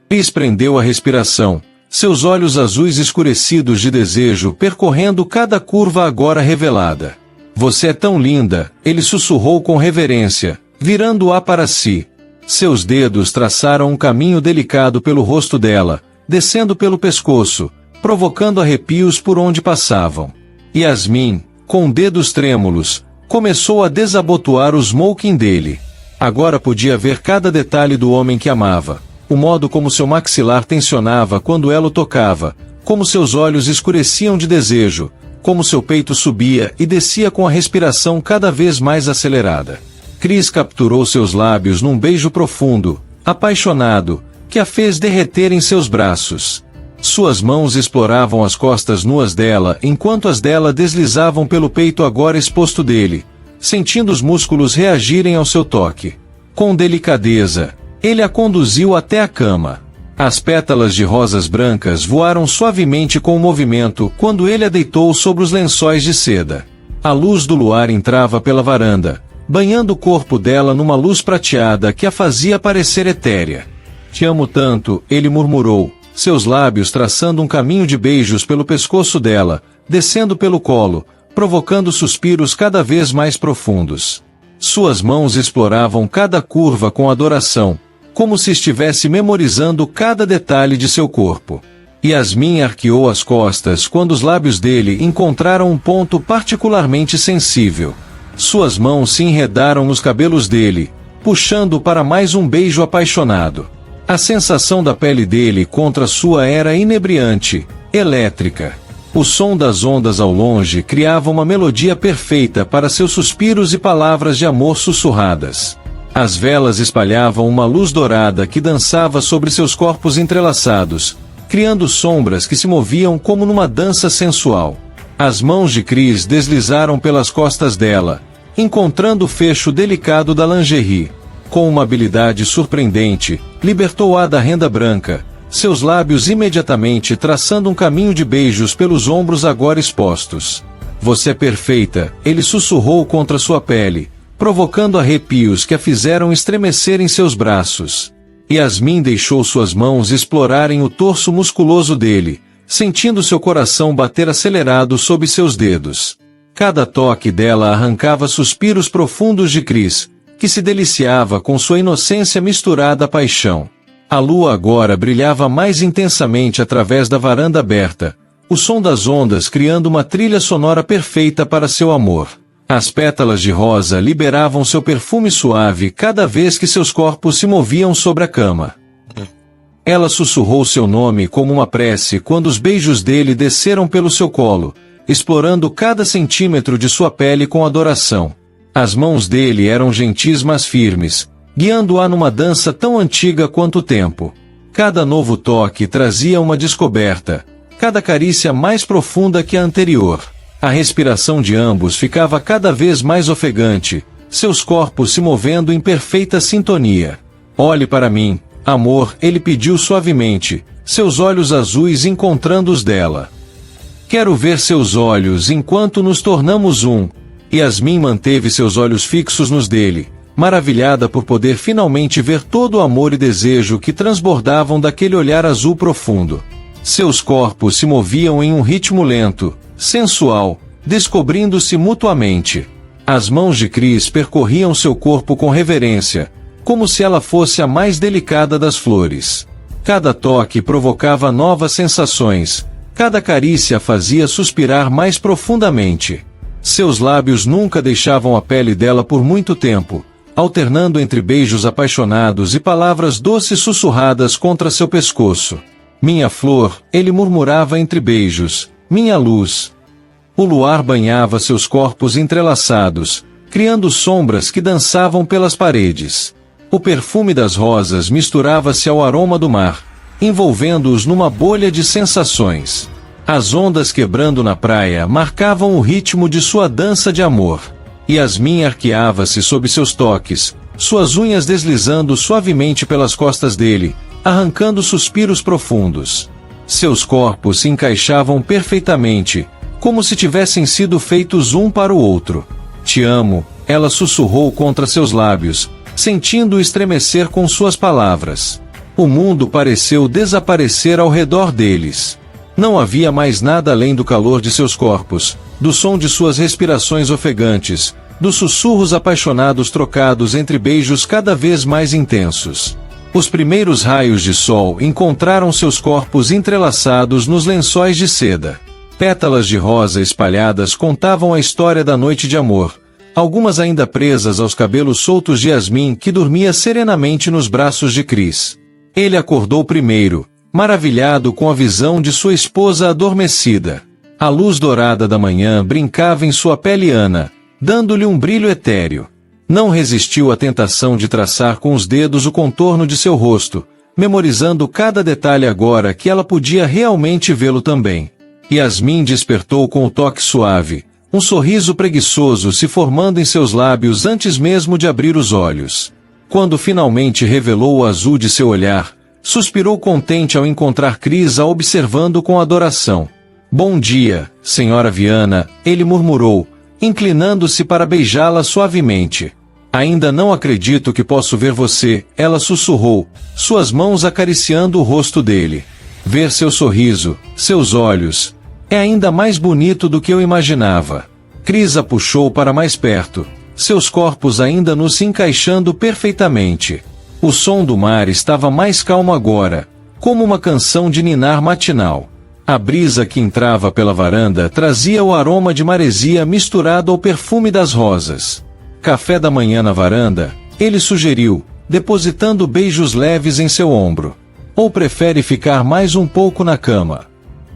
Chris prendeu a respiração, seus olhos azuis escurecidos de desejo percorrendo cada curva agora revelada. Você é tão linda, ele sussurrou com reverência, virando-a para si. Seus dedos traçaram um caminho delicado pelo rosto dela, descendo pelo pescoço, provocando arrepios por onde passavam. Yasmin, com dedos trêmulos, começou a desabotoar o smoking dele. Agora podia ver cada detalhe do homem que amava, o modo como seu maxilar tensionava quando ela o tocava, como seus olhos escureciam de desejo, como seu peito subia e descia com a respiração cada vez mais acelerada. Chris capturou seus lábios num beijo profundo, apaixonado, que a fez derreter em seus braços. Suas mãos exploravam as costas nuas dela enquanto as dela deslizavam pelo peito agora exposto dele, sentindo os músculos reagirem ao seu toque. Com delicadeza, ele a conduziu até a cama. As pétalas de rosas brancas voaram suavemente com o movimento quando ele a deitou sobre os lençóis de seda. A luz do luar entrava pela varanda, banhando o corpo dela numa luz prateada que a fazia parecer etérea. Te amo tanto, ele murmurou, seus lábios traçando um caminho de beijos pelo pescoço dela, descendo pelo colo, provocando suspiros cada vez mais profundos. Suas mãos exploravam cada curva com adoração, como se estivesse memorizando cada detalhe de seu corpo. Yasmin arqueou as costas quando os lábios dele encontraram um ponto particularmente sensível. Suas mãos se enredaram nos cabelos dele, puxando-o para mais um beijo apaixonado. A sensação da pele dele contra sua era inebriante, elétrica. O som das ondas ao longe criava uma melodia perfeita para seus suspiros e palavras de amor sussurradas. As velas espalhavam uma luz dourada que dançava sobre seus corpos entrelaçados, criando sombras que se moviam como numa dança sensual. As mãos de Chris deslizaram pelas costas dela, encontrando o fecho delicado da lingerie. Com uma habilidade surpreendente, libertou-a da renda branca, seus lábios imediatamente traçando um caminho de beijos pelos ombros agora expostos. Você é perfeita, ele sussurrou contra sua pele, provocando arrepios que a fizeram estremecer em seus braços. Yasmin deixou suas mãos explorarem o torso musculoso dele, sentindo seu coração bater acelerado sob seus dedos. Cada toque dela arrancava suspiros profundos de Chris, que se deliciava com sua inocência misturada à paixão. A lua agora brilhava mais intensamente através da varanda aberta, o som das ondas criando uma trilha sonora perfeita para seu amor. As pétalas de rosa liberavam seu perfume suave cada vez que seus corpos se moviam sobre a cama. Ela sussurrou seu nome como uma prece quando os beijos dele desceram pelo seu colo, explorando cada centímetro de sua pele com adoração. As mãos dele eram gentis mas firmes, guiando-a numa dança tão antiga quanto o tempo. Cada novo toque trazia uma descoberta, cada carícia mais profunda que a anterior. A respiração de ambos ficava cada vez mais ofegante, seus corpos se movendo em perfeita sintonia. Olhe para mim, amor, ele pediu suavemente, seus olhos azuis encontrando os dela. Quero ver seus olhos enquanto nos tornamos um. Yasmin manteve seus olhos fixos nos dele, maravilhada por poder finalmente ver todo o amor e desejo que transbordavam daquele olhar azul profundo. Seus corpos se moviam em um ritmo lento, sensual, descobrindo-se mutuamente. As mãos de Cris percorriam seu corpo com reverência, como se ela fosse a mais delicada das flores. Cada toque provocava novas sensações, cada carícia a fazia suspirar mais profundamente. Seus lábios nunca deixavam a pele dela por muito tempo, alternando entre beijos apaixonados e palavras doces sussurradas contra seu pescoço. Minha flor, ele murmurava entre beijos, minha luz. O luar banhava seus corpos entrelaçados, criando sombras que dançavam pelas paredes. O perfume das rosas misturava-se ao aroma do mar, envolvendo-os numa bolha de sensações. As ondas quebrando na praia marcavam o ritmo de sua dança de amor. Yasmin arqueava-se sob seus toques, suas unhas deslizando suavemente pelas costas dele, arrancando suspiros profundos. Seus corpos se encaixavam perfeitamente, como se tivessem sido feitos um para o outro. Te amo, ela sussurrou contra seus lábios, sentindo-o estremecer com suas palavras. O mundo pareceu desaparecer ao redor deles. Não havia mais nada além do calor de seus corpos, do som de suas respirações ofegantes, dos sussurros apaixonados trocados entre beijos cada vez mais intensos. Os primeiros raios de sol encontraram seus corpos entrelaçados nos lençóis de seda. Pétalas de rosa espalhadas contavam a história da noite de amor, algumas ainda presas aos cabelos soltos de Yasmin que dormia serenamente nos braços de Cris. Ele acordou primeiro, maravilhado com a visão de sua esposa adormecida. A luz dourada da manhã brincava em sua pele ana, dando-lhe um brilho etéreo. Não resistiu à tentação de traçar com os dedos o contorno de seu rosto, memorizando cada detalhe agora que ela podia realmente vê-lo também. Yasmin despertou com o toque suave, um sorriso preguiçoso se formando em seus lábios antes mesmo de abrir os olhos. Quando finalmente revelou o azul de seu olhar, suspirou contente ao encontrar Cris a observando com adoração. Bom dia, senhora Viana, ele murmurou, inclinando-se para beijá-la suavemente. Ainda não acredito que posso ver você, ela sussurrou, suas mãos acariciando o rosto dele. Ver seu sorriso, seus olhos, é ainda mais bonito do que eu imaginava. Cris a puxou para mais perto, seus corpos ainda nos se encaixando perfeitamente. O som do mar estava mais calmo agora, como uma canção de ninar matinal. A brisa que entrava pela varanda trazia o aroma de maresia misturado ao perfume das rosas. Café da manhã na varanda, ele sugeriu, depositando beijos leves em seu ombro. Ou prefere ficar mais um pouco na cama?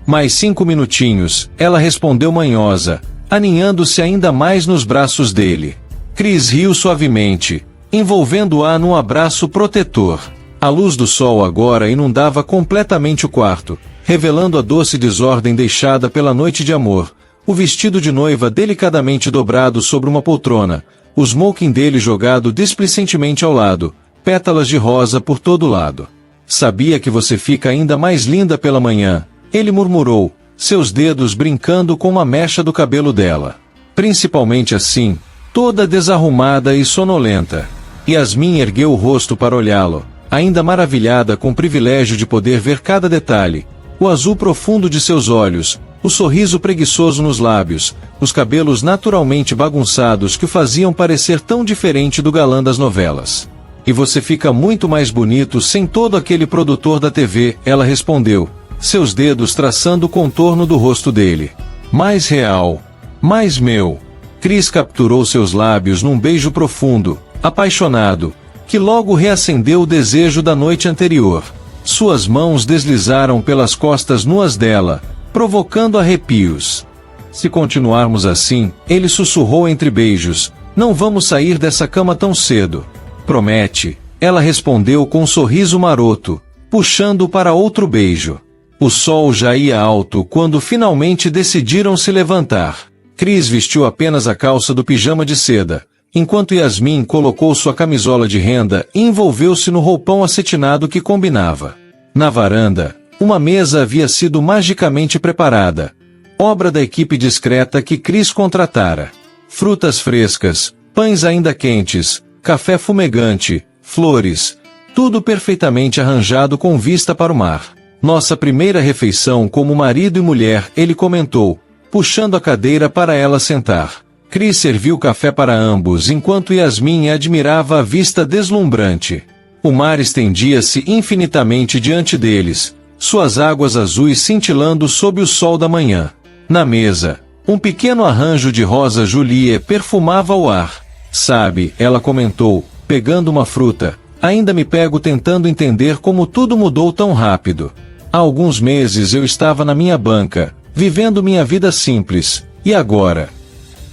Mais 5 minutinhos, ela respondeu manhosa, aninhando-se ainda mais nos braços dele. Cris riu suavemente, envolvendo-a num abraço protetor. A luz do sol agora inundava completamente o quarto, revelando a doce desordem deixada pela noite de amor, o vestido de noiva delicadamente dobrado sobre uma poltrona, o smoking dele jogado displicentemente ao lado, pétalas de rosa por todo lado. Sabia que você fica ainda mais linda pela manhã, ele murmurou, seus dedos brincando com uma mecha do cabelo dela. Principalmente assim, toda desarrumada e sonolenta. Yasmin ergueu o rosto para olhá-lo, ainda maravilhada com o privilégio de poder ver cada detalhe, o azul profundo de seus olhos, o sorriso preguiçoso nos lábios, os cabelos naturalmente bagunçados que o faziam parecer tão diferente do galã das novelas. E você fica muito mais bonito sem todo aquele produtor da TV, ela respondeu, seus dedos traçando o contorno do rosto dele. Mais real. Mais meu. Cris capturou seus lábios num beijo profundo, apaixonado, que logo reacendeu o desejo da noite anterior. Suas mãos deslizaram pelas costas nuas dela, provocando arrepios. Se continuarmos assim, ele sussurrou entre beijos, não vamos sair dessa cama tão cedo. Promete, ela respondeu com um sorriso maroto, puxando-o para outro beijo. O sol já ia alto quando finalmente decidiram se levantar. Cris vestiu apenas a calça do pijama de seda, enquanto Yasmin colocou sua camisola de renda e envolveu-se no roupão acetinado que combinava. Na varanda, uma mesa havia sido magicamente preparada, obra da equipe discreta que Cris contratara. Frutas frescas, pães ainda quentes, café fumegante, flores, tudo perfeitamente arranjado com vista para o mar. Nossa primeira refeição como marido e mulher, ele comentou, puxando a cadeira para ela sentar. Chris serviu café para ambos enquanto Yasmin admirava a vista deslumbrante. O mar estendia-se infinitamente diante deles, suas águas azuis cintilando sob o sol da manhã. Na mesa, um pequeno arranjo de rosa Julie perfumava o ar. Sabe, ela comentou, pegando uma fruta, ainda me pego tentando entender como tudo mudou tão rápido. Há alguns meses eu estava na minha banca, vivendo minha vida simples, e agora?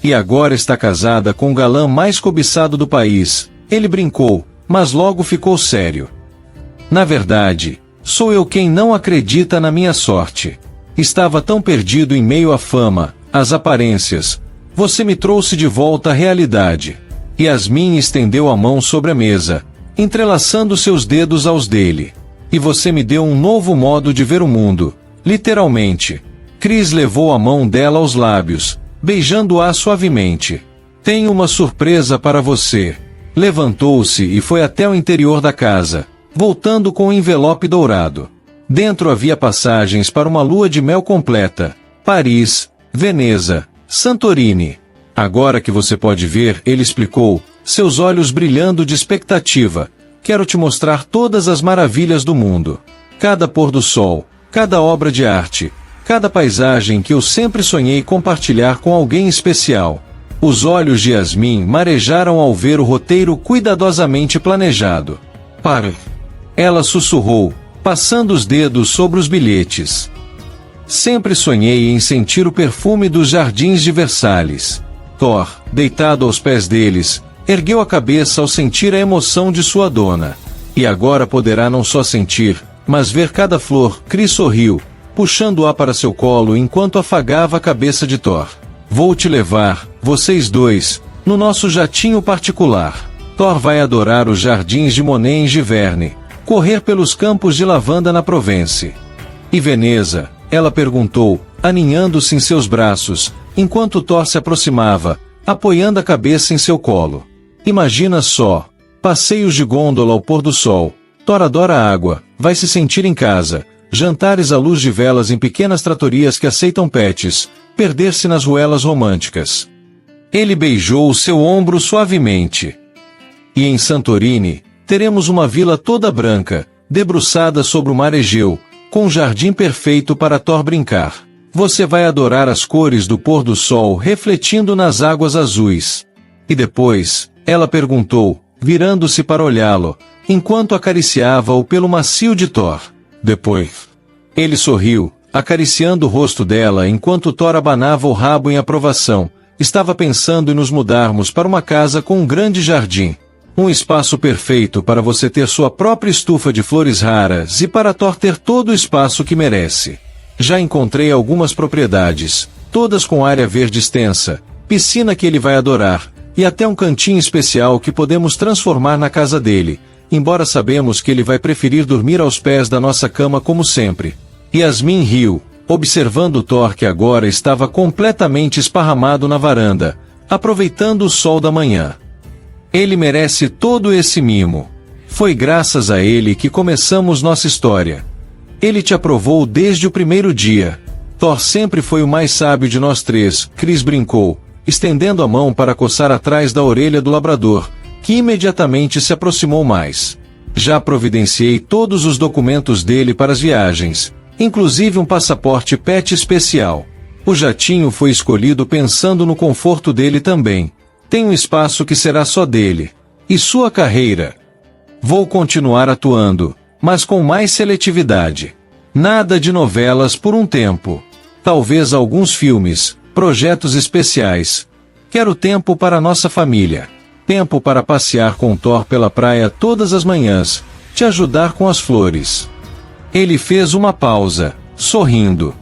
E agora está casada com o galã mais cobiçado do país, ele brincou, mas logo ficou sério. Na verdade, sou eu quem não acredita na minha sorte. Estava tão perdido em meio à fama, às aparências. Você me trouxe de volta à realidade. Yasmin estendeu a mão sobre a mesa, entrelaçando seus dedos aos dele. E você me deu um novo modo de ver o mundo, literalmente. Chris levou a mão dela aos lábios, beijando-a suavemente. Tenho uma surpresa para você. Levantou-se e foi até o interior da casa, voltando com um envelope dourado. Dentro havia passagens para uma lua de mel completa. Paris, Veneza, Santorini. Agora que você pode ver, ele explicou, seus olhos brilhando de expectativa. Quero te mostrar todas as maravilhas do mundo. Cada pôr do sol, cada obra de arte, cada paisagem que eu sempre sonhei compartilhar com alguém especial. Os olhos de Yasmin marejaram ao ver o roteiro cuidadosamente planejado. Pare! Ela sussurrou, passando os dedos sobre os bilhetes. Sempre sonhei em sentir o perfume dos jardins de Versalhes. Thor, deitado aos pés deles, ergueu a cabeça ao sentir a emoção de sua dona. E agora poderá não só sentir, mas ver cada flor. Chris sorriu, puxando-a para seu colo enquanto afagava a cabeça de Thor. Vou te levar, vocês dois, no nosso jatinho particular. Thor vai adorar os jardins de Monet em Giverny, correr pelos campos de lavanda na Provence. E Veneza? Ela perguntou, aninhando-se em seus braços, enquanto Thor se aproximava, apoiando a cabeça em seu colo. Imagina só, passeios de gôndola ao pôr do sol. Thor adora água, vai se sentir em casa, jantares à luz de velas em pequenas tratorias que aceitam pets, perder-se nas ruelas românticas. Ele beijou seu ombro suavemente. E em Santorini, teremos uma vila toda branca, debruçada sobre o mar Egeu, com um jardim perfeito para Thor brincar. Você vai adorar as cores do pôr do sol refletindo nas águas azuis. E depois, ela perguntou, virando-se para olhá-lo, enquanto acariciava-o pelo macio de Thor. Depois. Ele sorriu, acariciando o rosto dela enquanto Thor abanava o rabo em aprovação. Estava pensando em nos mudarmos para uma casa com um grande jardim. Um espaço perfeito para você ter sua própria estufa de flores raras e para Thor ter todo o espaço que merece. Já encontrei algumas propriedades, todas com área verde extensa, piscina que ele vai adorar, e até um cantinho especial que podemos transformar na casa dele, embora sabemos que ele vai preferir dormir aos pés da nossa cama como sempre. Yasmin riu, observando Thor que agora estava completamente esparramado na varanda, aproveitando o sol da manhã. Ele merece todo esse mimo. Foi graças a ele que começamos nossa história. Ele te aprovou desde o primeiro dia. Thor sempre foi o mais sábio de nós três, Chris brincou, estendendo a mão para coçar atrás da orelha do labrador, que imediatamente se aproximou mais. Já providenciei todos os documentos dele para as viagens, inclusive um passaporte pet especial. O jatinho foi escolhido pensando no conforto dele também. Tem um espaço que será só dele. E sua carreira? Vou continuar atuando, mas com mais seletividade. Nada de novelas por um tempo. Talvez alguns filmes, projetos especiais. Quero tempo para nossa família. Tempo para passear com Thor pela praia todas as manhãs, te ajudar com as flores. Ele fez uma pausa, sorrindo.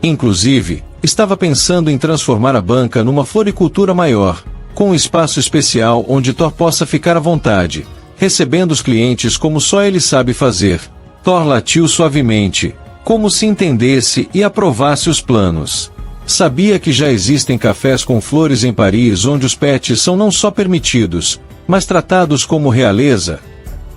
Inclusive, estava pensando em transformar a banca numa floricultura maior, com um espaço especial onde Thor possa ficar à vontade, recebendo os clientes como só ele sabe fazer. Thor latiu suavemente, como se entendesse e aprovasse os planos. Sabia que já existem cafés com flores em Paris onde os pets são não só permitidos, mas tratados como realeza?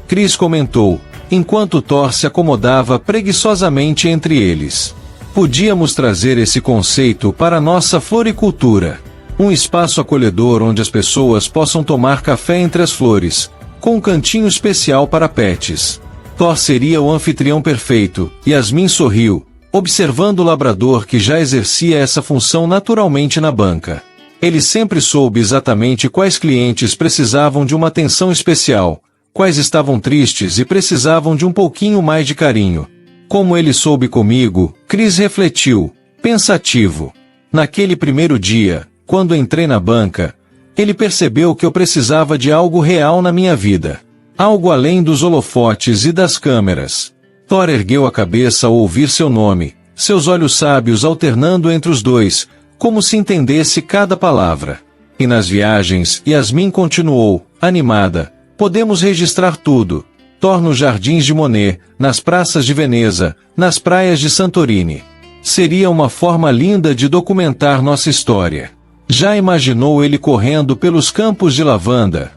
Chris comentou, enquanto Thor se acomodava preguiçosamente entre eles. Podíamos trazer esse conceito para a nossa floricultura. Um espaço acolhedor onde as pessoas possam tomar café entre as flores, com um cantinho especial para pets. Thor seria o anfitrião perfeito, e Yasmin sorriu, observando o labrador que já exercia essa função naturalmente na banca. Ele sempre soube exatamente quais clientes precisavam de uma atenção especial, quais estavam tristes e precisavam de um pouquinho mais de carinho. Como ele soube comigo, Chris refletiu, pensativo. Naquele primeiro dia, quando entrei na banca, ele percebeu que eu precisava de algo real na minha vida. Algo além dos holofotes e das câmeras. Thor ergueu a cabeça ao ouvir seu nome, seus olhos sábios alternando entre os dois, como se entendesse cada palavra. E nas viagens, Yasmin continuou, animada, podemos registrar tudo. Thor nos jardins de Monet, nas praças de Veneza, nas praias de Santorini. Seria uma forma linda de documentar nossa história. Já imaginou ele correndo pelos campos de lavanda?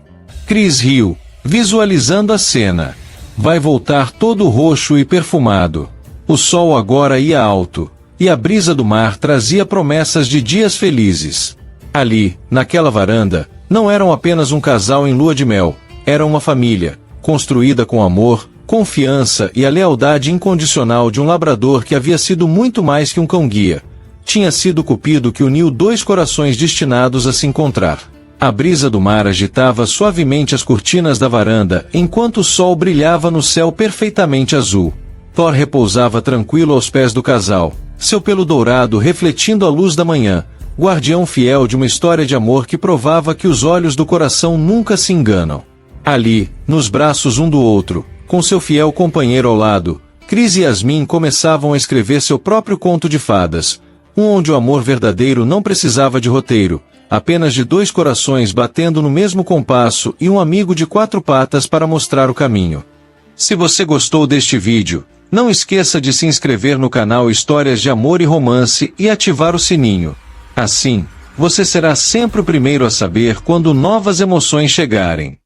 Chris riu, visualizando a cena. Vai voltar todo roxo e perfumado. O sol agora ia alto, e a brisa do mar trazia promessas de dias felizes. Ali, naquela varanda, não eram apenas um casal em lua de mel, era uma família, construída com amor, confiança e a lealdade incondicional de um labrador que havia sido muito mais que um cão-guia. Tinha sido Cupido que uniu dois corações destinados a se encontrar. A brisa do mar agitava suavemente as cortinas da varanda, enquanto o sol brilhava no céu perfeitamente azul. Thor repousava tranquilo aos pés do casal, seu pelo dourado refletindo a luz da manhã, guardião fiel de uma história de amor que provava que os olhos do coração nunca se enganam. Ali, nos braços um do outro, com seu fiel companheiro ao lado, Chris e Yasmin começavam a escrever seu próprio conto de fadas, onde o amor verdadeiro não precisava de roteiro, apenas de dois corações batendo no mesmo compasso e um amigo de quatro patas para mostrar o caminho. Se você gostou deste vídeo, não esqueça de se inscrever no canal Histórias de Amor e Romance e ativar o sininho. Assim, você será sempre o primeiro a saber quando novas emoções chegarem.